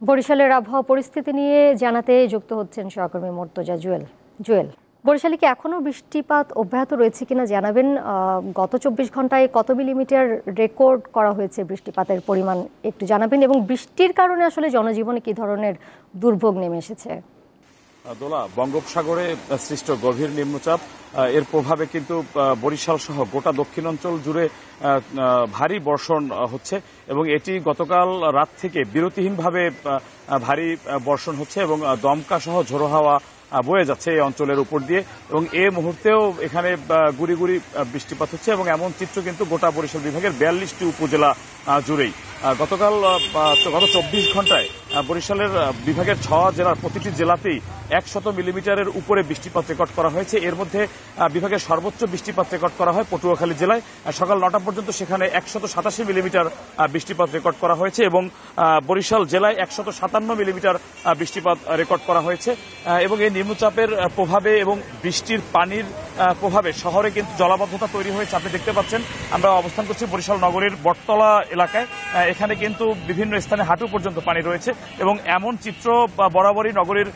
বরিশালের আবহাওয়া পরিস্থিতি নিয়ে জানাতে যুক্ত হচ্ছেন সহকর্মী মুর্তজা জুয়েল। বরিশালে কি এখনো বৃষ্টিপাত অব্যাহত রয়েছে কিনা জানাবেন। গত ২৪ ঘন্টায় কত মিলিমিটার রেকর্ড করা হয়েছে বৃষ্টিপাতের পরিমাণ একটু জানাবেন, এবং বৃষ্টির কারণে আসলে জনজীবনে কি ধরনের দুর্ভোগ নেমে এসেছে? দোলা, বঙ্গোপসাগরে সৃষ্ট গভীর নিম্নচাপ এর প্রভাবে কিন্তু বরিশাল সহ গোটা দক্ষিণাঞ্চল জুড়ে ভারী বর্ষণ হচ্ছে এবং এটি গতকাল রাত থেকে বিরতিহীনভাবে ভারী বর্ষণ হচ্ছে এবং দমকা সহ ঝোড়ো হাওয়া বয়ে যাচ্ছে এই অঞ্চলের উপর দিয়ে, এবং এই মুহূর্তেও এখানে গুড়ি গুড়ি বৃষ্টিপাত হচ্ছে এবং এমন চিত্র কিন্তু গোটা বরিশাল বিভাগের ৪২টি উপজেলা জুড়েই। গত ২৪ ঘন্টায় বরিশালের বিভাগের ৬ জেলার প্রতিটি জেলাতেই ১০০ মিলিমিটারের উপরে বৃষ্টিপাত রেকর্ড করা হয়েছে। এর মধ্যে বিভাগের সর্বোচ্চ বৃষ্টিপাত রেকর্ড করা হয় পটুয়াখালী জেলায়। সকাল ৯টা পর্যন্ত সেখানে ১৮৭ মিলিমিটার বৃষ্টিপাত রেকর্ড করা হয়েছে এবং বরিশাল জেলায় ১৫৭ মিলিমিটার বৃষ্টিপাত রেকর্ড করা হয়েছে। এবং এই নিম্নচাপের প্রভাবে এবং বৃষ্টির পানির প্রভাবে শহরে কিন্তু জলাবদ্ধতা তৈরি হয়েছে। আপনি দেখতে পাচ্ছেন, আমরা অবস্থান করছি বরিশাল নগরীর বটতলা এলাকায়। এখানে কিন্তু বিভিন্ন স্থানে হাঁটু পর্যন্ত পানি রয়েছে এবং এমন চিত্র বরাবরই নগরীর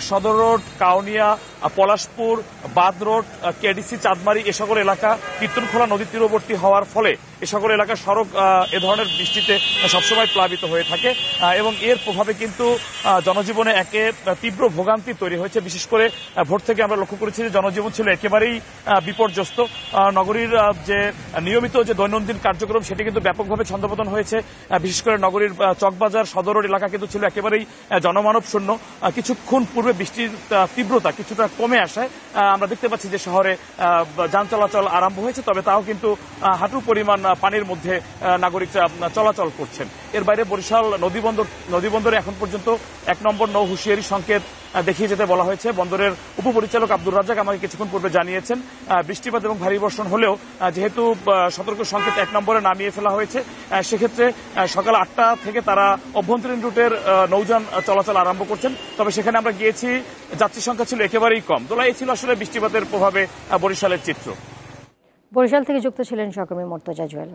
সদর রোড, কাউনিয়া, পলাশপুর, বাদ রোড, কেডিসি, চাঁদমারি এ সকল এলাকা কীর্তনখোলা নদীর তীরবর্তী হওয়ার ফলে এ সকল এলাকার সড়ক এ ধরনের বৃষ্টিতে সবসময় প্লাবিত হয়ে থাকে এবং এর প্রভাবে কিন্তু জনজীবনে একে তীব্র ভোগান্তি তৈরি হয়েছে। বিশেষ করে ভোর থেকে আমরা লক্ষ্য করেছি যে জনজীবন ছিল একেবারেই বিপর্যস্ত। নগরীর যে নিয়মিত যে দৈনন্দিন কার্যক্রম সেটি কিন্তু ব্যাপকভাবে ছন্দপতন হয়েছে। বিশেষ করে নগরীর চকবাজার, সদর রোড এলাকা কিন্তু ছিল একেবারেই জনমানব শূন্য। কিছুক্ষণ পূর্বে বৃষ্টির তীব্রতা কিছুটা কমে আসায় আমরা দেখতে পাচ্ছি যে শহরে যান চলাচল আরম্ভ হয়েছে, তবে তাও কিন্তু হাঁটু পরিমাণ পানির মধ্যে নাগরিকরা চলাচল করছেন। এর বাইরে বরিশাল নদীবন্দরে এখন পর্যন্ত ১ নম্বর নৌ হুঁশিয়ারি সংকেত দেখিয়ে যেতে বলা হয়েছে। বন্দরের উপপরিচালক আব্দুর রাজ্জাক আমাকে কিছুক্ষণ পূর্বে জানিয়েছেন বৃষ্টিপাত এবং ভারী বর্ষণ হলেও যেহেতু সতর্ক সংকেত ১ নম্বরে নামিয়ে ফেলা হয়েছে, সেক্ষেত্রে সকাল ৮টা থেকে তারা অভ্যন্তরীণ রুটের নৌযান চলাচল আরম্ভ করছেন। তবে সেখানে আমরা গিয়েছি, যাত্রী সংখ্যা ছিল একেবারেই কম। দোলা, এই ছিল আসলে বৃষ্টিপাতের প্রভাবে বরিশালের চিত্র। বরিশাল থেকে যুক্ত ছিলেন সহকর্মী মুর্তজা জুয়েল।